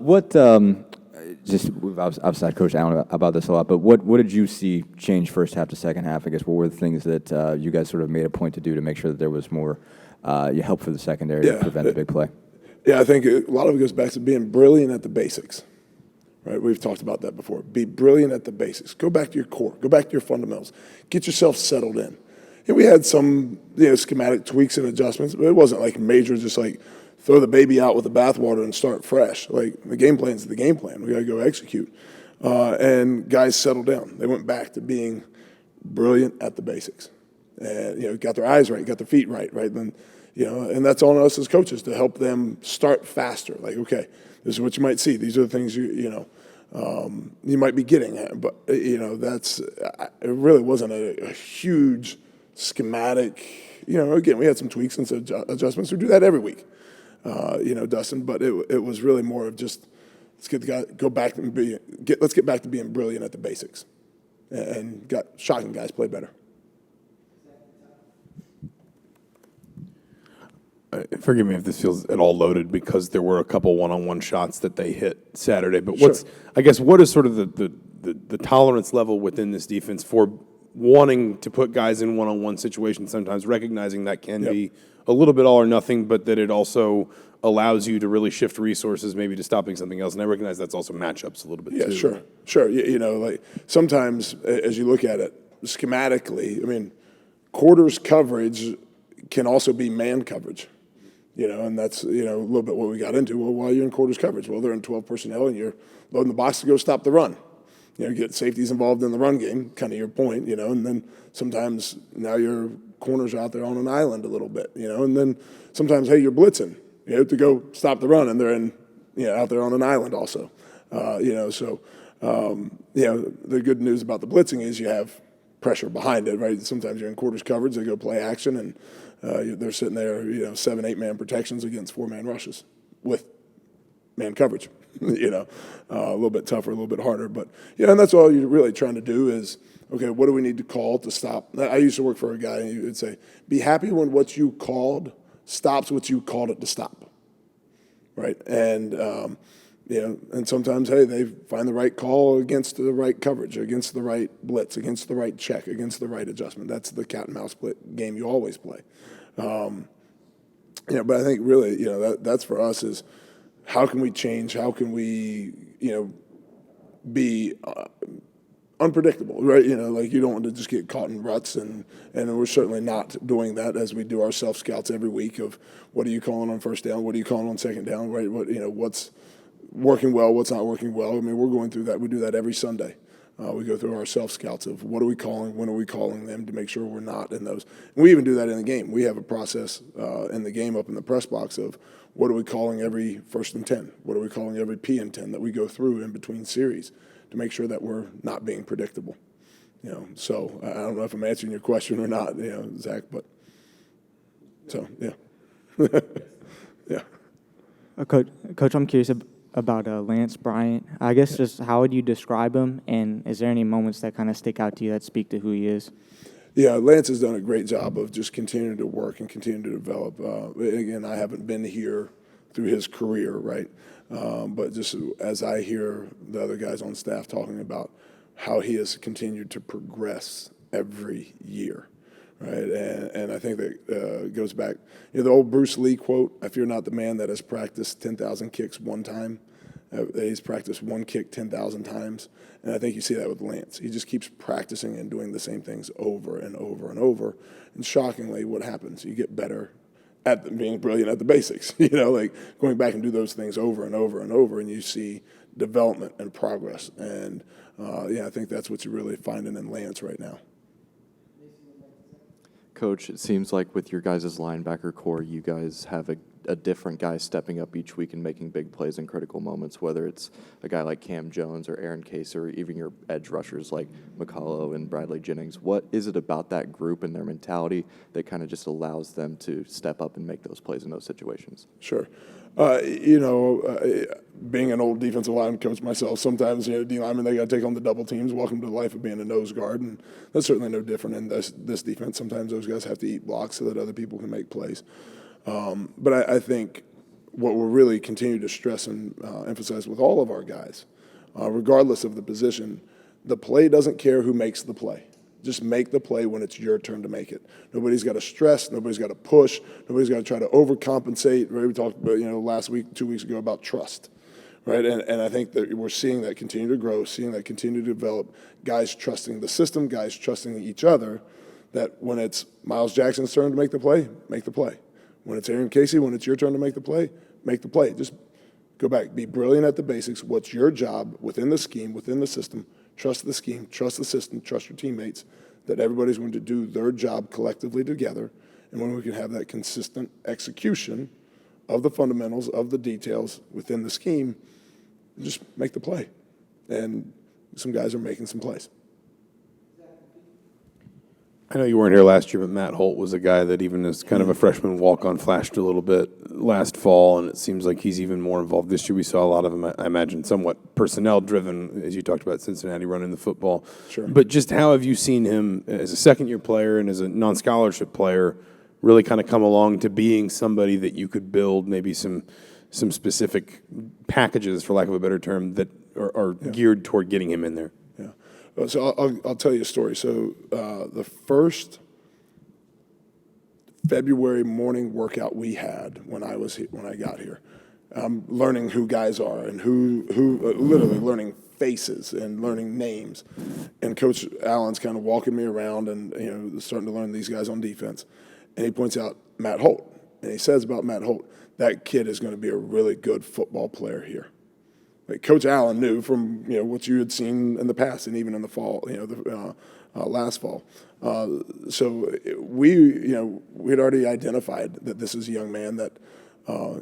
I've said Coach Allen about this a lot, but what did you see change first half to second half? I guess what were the things that you guys sort of made a point to do to make sure that there was more help for the secondary to prevent the big play? Yeah, I think a lot of it goes back to being brilliant at the basics. Right, we've talked about that before. Be brilliant at the basics. Go back to your core. Go back to your fundamentals. Get yourself settled in. And we had some schematic tweaks and adjustments, but it wasn't like major, just like throw the baby out with the bathwater and start fresh. Like the game plan is the game plan. We got to go execute. And guys settled down. They went back to being brilliant at the basics. And got their eyes right, got their feet right. Then, and that's on us as coaches to help them start faster. Like, okay, this is what you might see. These are the things you might be getting at. But it really wasn't a huge schematic. Again, we had some tweaks and some adjustments. We do that every week, Dustin. But it was really more of just let's get back to being brilliant at the basics, and got shocking guys play better. Forgive me if this feels at all loaded because there were a couple one-on-one shots that they hit Saturday. But what is sort of the tolerance level within this defense for wanting to put guys in one-on-one situations sometimes, recognizing that can be a little bit all or nothing, but that it also allows you to really shift resources maybe to stopping something else. And I recognize that's also matchups a little bit too. Yeah, sure. Like sometimes as you look at it schematically, I mean, quarters coverage can also be man coverage. And that's, a little bit what we got into. Well, while you're in quarters coverage, well, they're in 12 personnel and you're loading the box to go stop the run. Get safeties involved in the run game, kind of your point, and then sometimes now your corners are out there on an island a little bit, and then sometimes, hey, you're blitzing. You have to go stop the run and they're out there on an island also. The good news about the blitzing is you have pressure behind it, right? Sometimes you're in quarters coverage, they go play action, and they're sitting there, 7-8 man protections against 4-man rushes with man coverage. A little bit tougher, a little bit harder, but and that's all you're really trying to do is okay. What do we need to call to stop? I used to work for a guy, and he would say, "Be happy when what you called stops what you called it to stop." Right, and and sometimes, hey, they find the right call against the right coverage, against the right blitz, against the right check, against the right adjustment. That's the cat and mouse game you always play. But I think really, that's for us is how can we change? How can we, be unpredictable, right? Like you don't want to just get caught in ruts, and we're certainly not doing that as we do our self scouts every week of what are you calling on first down, what are you calling on second down, right? What's working well, what's not working well. I mean, we're going through that. We do that every Sunday. We go through our self-scouts of what are we calling, when are we calling them to make sure we're not in those. And we even do that in the game. We have a process in the game up in the press box of what are we calling every 1st and 10? What are we calling every P and 10 that we go through in between series to make sure that we're not being predictable. So I don't know if I'm answering your question or not, Zach, but so, yeah. Yeah. Coach, I'm curious about Lance Bryant. I guess just how would you describe him, and is there any moments that kind of stick out to you that speak to who he is? Yeah, Lance has done a great job of just continuing to work and continuing to develop. Again, I haven't been here through his career, right? But just as I hear the other guys on staff talking about how he has continued to progress every year, right? And I think that goes back, the old Bruce Lee quote, if you're not the man that has practiced 10,000 kicks one time, he's practiced one kick 10,000 times. And I think you see that with Lance. He just keeps practicing and doing the same things over and over and over. And shockingly, what happens? You get better at being brilliant at the basics, like going back and do those things over and over and over, and you see development and progress. And, I think that's what you're really finding in Lance right now. Coach, it seems like with your guys' linebacker core, you guys have a different guy stepping up each week and making big plays in critical moments, whether it's a guy like Cam Jones or Aaron Case or even your edge rushers like McCullough and Bradley Jennings. What is it about that group and their mentality that kind of just allows them to step up and make those plays in those situations? Sure. Being an old defensive line coach myself, sometimes, D linemen, they got to take on the double teams. Welcome to the life of being a nose guard, and that's certainly no different in this defense. Sometimes those guys have to eat blocks so that other people can make plays. But I think what we'll really continue to stress and emphasize with all of our guys, regardless of the position, the play doesn't care who makes the play. Just make the play when it's your turn to make it. Nobody's got to stress. Nobody's got to push. Nobody's got to try to overcompensate. Right? We talked about, last week, 2 weeks ago about trust. Right? And I think that we're seeing that continue to grow, seeing that continue to develop, guys trusting the system, guys trusting each other, that when it's Miles Jackson's turn to make the play, make the play. When it's Aaron Casey, when it's your turn to make the play, make the play. Just go back. Be brilliant at the basics. What's your job within the scheme, within the system? Trust the scheme, trust the system, trust your teammates, that everybody's going to do their job collectively together. And when we can have that consistent execution of the fundamentals, of the details within the scheme, just make the play. And some guys are making some plays. I know you weren't here last year, but Matt Holt was a guy that even as kind of a freshman walk-on flashed a little bit last fall, and it seems like he's even more involved this year. We saw a lot of him, I imagine, somewhat personnel-driven, as you talked about Cincinnati running the football. Sure. But just how have you seen him as a second-year player and as a non-scholarship player really kind of come along to being somebody that you could build maybe some specific packages, for lack of a better term, that are geared toward getting him in there? So I'll tell you a story. So the first February morning workout we had when I got here, learning who guys are and who literally learning faces and learning names, and Coach Allen's kind of walking me around and starting to learn these guys on defense, and he points out Matt Holt, and he says about Matt Holt, that kid is going to be a really good football player here. Like Coach Allen knew from what you had seen in the past and even in the fall, last fall. So we had already identified that this is a young man that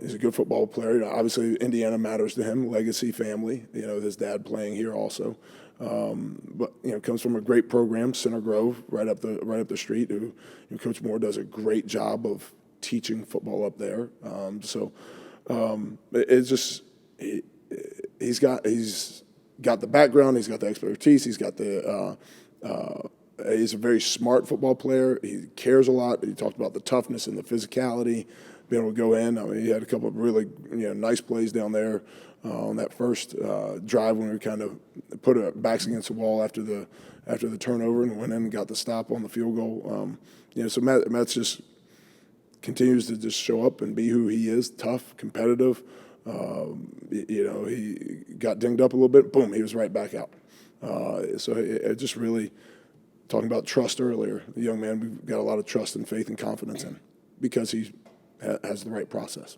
is a good football player. Obviously, Indiana matters to him, legacy, family. His dad playing here also, but comes from a great program, Center Grove, right up the street. Who Coach Moore does a great job of teaching football up there. It's just. He's got the background, he's got the expertise, he's got he's a very smart football player. He cares a lot. He talked about the toughness and the physicality, being able to go in. I mean, he had a couple of really nice plays down there on that first drive when we kind of put our backs against the wall after the turnover and went in and got the stop on the field goal. So Matt's just continues to just show up and be who he is, tough, competitive. He got dinged up a little bit, boom, he was right back out. So it just really, talking about trust earlier, the young man we've got a lot of trust and faith and confidence in because he has the right process.